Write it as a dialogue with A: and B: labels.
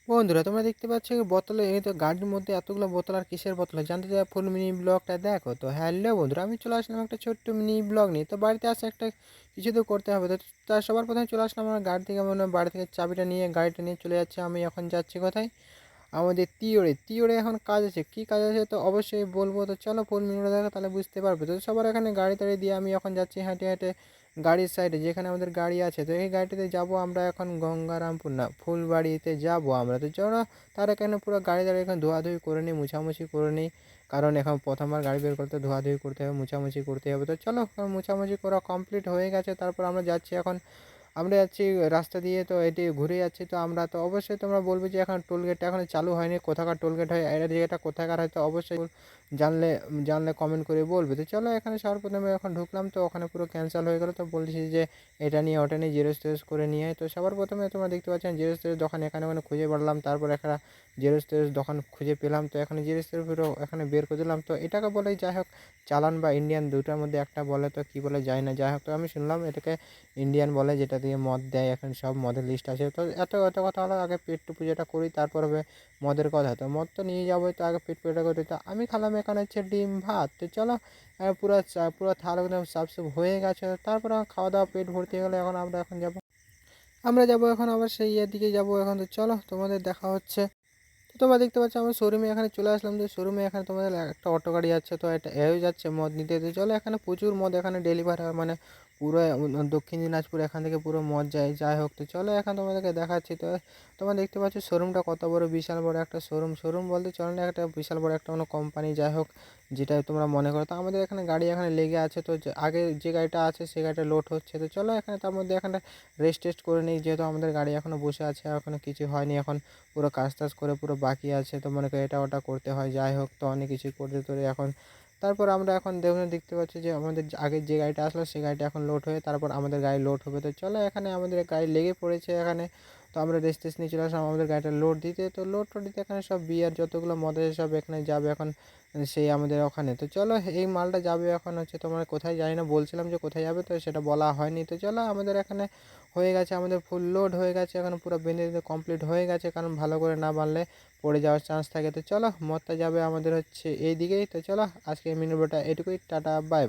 A: বন্ধুরা তোমরা দেখতে পাচ্ছ এই বোতলে এই তো গাড়ির মধ্যে এতগুলো বোতল আর কিসের বোতল হয়? জানতে চাই ফুল মিনি ব্লগটা দেখো। তো হ্যালো বন্ধুরা, আমি চলে আসলাম একটা ছোট্ট মিনি ব্লগ নিয়ে। তো বাড়িতে আসে একটা কিছু তো করতে হবে। তো তার সবার প্রথমে চলে আসলাম আমার গাড়ি থেকে, মানে বাড়ি থেকে চাবিটা নিয়ে গাড়িটা নিয়ে চলে যাচ্ছে। আমি এখন যাচ্ছি কোথায়? আমাদের তিওড়ে এখন কাজ আছে। কী কাজ আছে তো অবশ্যই বলবো। তো চলো ফুল মিনিটা দেখো, তাহলে বুঝতে পারবে। তো সবার এখানে গাড়ি টাড়ি দিয়ে আমি এখন যাচ্ছি হেঁটে হেঁটে গাড়ির সাইডে, যেখানে আমাদের গাড়ি আছে। তো এই গাড়িটাতে যাব আমরা এখন গঙ্গারামপুর না ফুলবাড়িতে যাব আমরা। তো চলো তার এখানে পুরো গাড়ি দাঁড়িয়ে এখন ধোয়াধুয়ি করে নিই, মুছামুছি করে নিই। কারণ এখন প্রথমবার গাড়ি বের করতে ধোয়াধুয়ি করতে হবে, মুছামুছি করতে হবে। তো চলো মুছামুছি করা কমপ্লিট হয়ে গেছে। তারপর আমরা যাচ্ছি এখন, আমরা যাচ্ছি রাস্তা দিয়ে। তো এটি ঘুরে যাচ্ছি। তো আমরা তো অবশ্যই তোমরা বলবে যে এখন টোল গেটটা এখনো চালু হয়নি, কোথাকার টোল গেট হয়, এর জায়গাটা কোথাকার হয়। তো অবশ্যই জানলে জানলে কমেন্ট করে বলবে। তো চলো এখানে সবার প্রথমে এখন ঢুকলাম, তো ওখানে পুরো ক্যান্সেল হয়ে গেলো। তো বলছি যে এটা নিয়ে ওটা নিয়ে জেরক্স টেরক্স করে নিয়ে আয়। তো সবার প্রথমে তোমরা দেখতে পাচ্ছেন জেরক্স টেরক্স দোকান এখানে ওখানে খুঁজে বেড়ালাম। তারপর একটা জেরক্স টেরক্স দোকান খুঁজে পেলাম। তো এখানে জেরক্স টেরক্স এখানে বের করে দিলাম। তো এটাকে বলে যাই হোক চালান বা ইন্ডিয়ান, দুটার মধ্যে একটা বলে। তো কী বলে যায় না, যাই হোক। তো আমি শুনলাম এটাকে ইন্ডিয়ান বলে, যেটা দিয়ে মদ দেয়। এখন সব মদের লিস্ট আছে। তো এত কথা হলো, আগে পেট পুজোটা করি, তারপর হবে মদের কথা। তো মদ তো নিয়ে যাবোই, তো আগে পেট পুজোটা করি। তো আমি খেলাম এখানে হচ্ছে ডিম ভাত। তো চলো পুরো থাল একদম সাফ সাফ হয়ে গেছে। তারপর আমার খাওয়া দাওয়া পেট ভর্তি হয়ে গেলে এখন আমরা যাবো এখন আবার সেই ইয়ের দিকে যাবো এখন। তো চলো তোমাদের দেখা হচ্ছে। তো তোমরা দেখতে পাচ্ছ আমার শোরুমে এখানে চলে আসলাম। তো শোরুমে এখানে তোমাদের একটা অটো গাড়ি যাচ্ছে। তো এটা এও যাচ্ছে মদ নিতে। তো চলো এখানে প্রচুর মদ এখানে ডেলিভার হয়, মানে পুরো দক্ষিণ দিনাজপুর এখান থেকে পুরো মদ যায়। যাই হোক, তো চলো এখন তোমাদেরকে দেখাচ্ছি। তো তোমরা দেখতে পাচ্ছ শোরুমটা কত বড়, বিশাল বড় একটা শোরুম বলতে চলো না, একটা বিশাল বড় একটা কোনো কোম্পানি। যাই হোক, যেটা তোমরা মনে করো। তো আমাদের এখানে গাড়ি এখানে লেগে আছে। তো আগে যে গাড়িটা আছে সেই গাড়িটা লোড হচ্ছে। তো চলো এখানে তার মধ্যে এখানে রেস্ট টেস্ট করে নিই, যেহেতু আমাদের গাড়ি এখনও বসে আছে, এখনও কিছু হয়নি। এখন পুরো কাজ টাজ করে পুরো বাকি আছে। তো মনে করি এটা ওটা করতে হয়। যাই হোক, তো অনেক কিছুই করতে তোরে এখন। তারপর আমরা এখন দেখতে পাচ্ছি যে আমাদের আগের যে গাড়িটা আসলো সেই গাড়িটা এখন লোড হয়ে তারপর আমাদের গাড়ি লোড হবে। তো চলো এখানে আমাদের গাড়ি লেগে পড়েছে এখানে। তো আমরা রেস্ট টেস্ট নিয়ে চলে আসলাম আমাদের গাড়িটা লোড দিতে। তো লোড টোড দিতে এখানে সব বিয়ার যতগুলো মদ আছে সব এখানে যাবে এখন সেই আমাদের ওখানে। তো চলো এই মালটা যাবে এখন হচ্ছে তোমার কোথায়, জানি না, বলছিলাম যে কোথায় যাবে, তো সেটা বলা হয়নি। তো চলো আমাদের এখানে হয়ে গেছে, আমাদের ফুল লোড হয়ে গেছে এখন, পুরো বেঁধে দিতে কমপ্লিট হয়ে গেছে। কারণ ভালো করে না বাঁধলে পড়ে যাওয়ার চান্স থাকে। তো চলো মদটা যাবে আমাদের হচ্ছে এই দিকেই। তো চলো আজকে মিনি ভিডিওটা এটুকুই, টাটা বাই বাই।